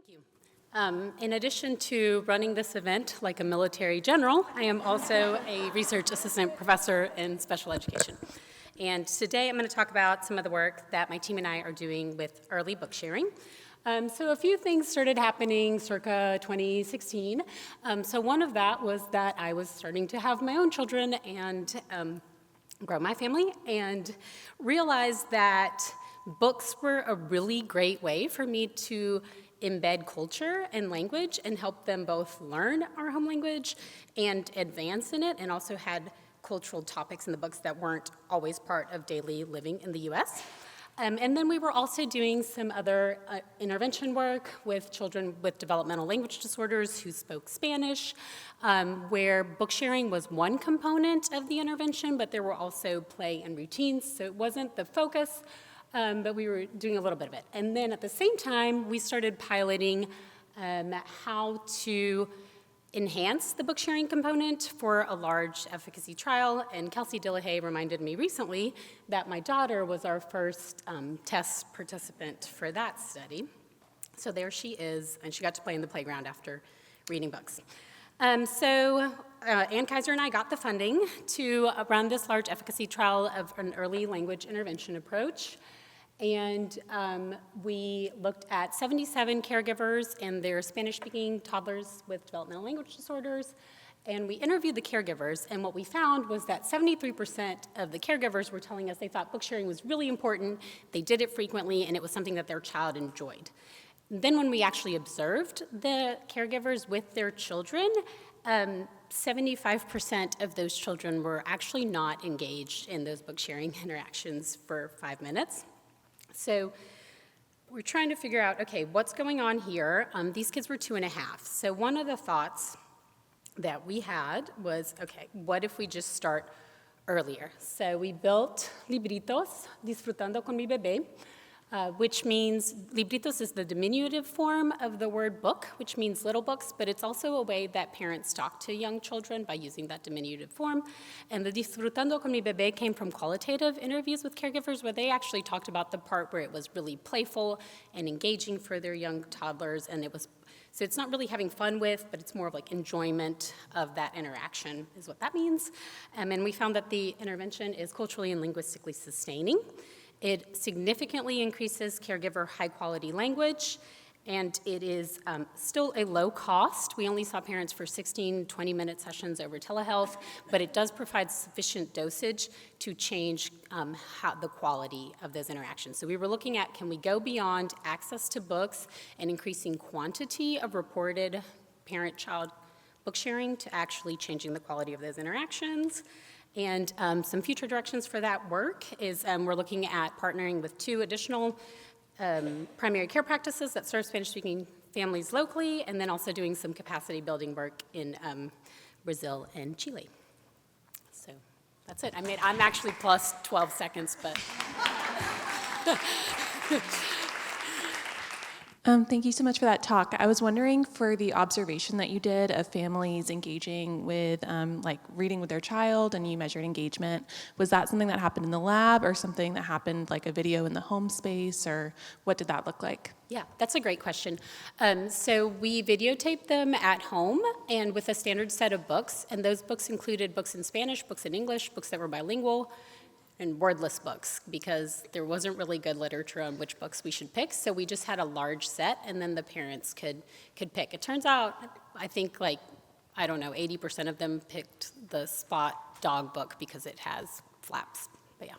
Thank you. In addition to running this event like a military general, I am also a research assistant professor in special education. And today I'm going to talk about some of the work that my team and I are doing with early book sharing. So a few things started happening circa 2016. So one of that was that I was starting to have my own children and grow my family, and realized that books were a really great way for me to embed culture and language and help them both learn our home language and advance in it, and also had cultural topics in the books that weren't always part of daily living in the US. And then we were also doing some other intervention work with children with developmental language disorders who spoke Spanish, where book sharing was one component of the intervention, but there were also play and routines, so it wasn't the focus, but we were doing a little bit of it. And then at the same time, we started piloting how to enhance the book sharing component for a large efficacy trial. And Kelsey Dillahay reminded me recently that my daughter was our first test participant for that study. So there she is, and she got to play in the playground after reading books. So Ann Kaiser and I got the funding to run this large efficacy trial of an early language intervention approach. And we looked at 77 caregivers and their Spanish-speaking toddlers with developmental language disorders. And we interviewed the caregivers, and what we found was that 73% of the caregivers were telling us they thought book sharing was really important, they did it frequently, and it was something that their child enjoyed. Then when we actually observed the caregivers with their children, 75% of those children were actually not engaged in those book sharing interactions for 5 minutes. So we're trying to figure out, okay, what's going on here? These kids were 2.5. So one of the thoughts that we had was, okay, what if we just start earlier? So we built libritos, disfrutando con mi bebé, which means, libritos is the diminutive form of the word book, which means little books, but it's also a way that parents talk to young children by using that diminutive form. And the disfrutando con mi bebé came from qualitative interviews with caregivers, where they actually talked about the part where it was really playful and engaging for their young toddlers, and it was, so it's not really having fun with, but it's more of like enjoyment of that interaction is what that means. And we found that the intervention is culturally and linguistically sustaining. It significantly increases caregiver high-quality language, and it is still a low cost. We only saw parents for 16, 20-minute sessions over telehealth, but it does provide sufficient dosage to change the quality of those interactions. So we were looking at, can we go beyond access to books and increasing quantity of reported parent-child book sharing to actually changing the quality of those interactions? And some future directions for that work is we're looking at partnering with 2 additional primary care practices that serve Spanish-speaking families locally, and then also doing some capacity building work in Brazil and Chile. So that's it. I'm actually plus 12 seconds, but. Thank you so much for that talk. I was wondering, for the observation that you did of families engaging with, like reading with their child, and you measured engagement, was that something that happened in the lab, or something that happened like a video in the home space, or what did that look like? Yeah, that's a great question. So we videotaped them at home and with a standard set of books, and those books included books in Spanish, books in English, books that were bilingual, and wordless books, because there wasn't really good literature on which books we should pick, so we just had a large set, and then the parents could pick. It turns out, I think 80% of them picked the Spot dog book because it has flaps, but yeah.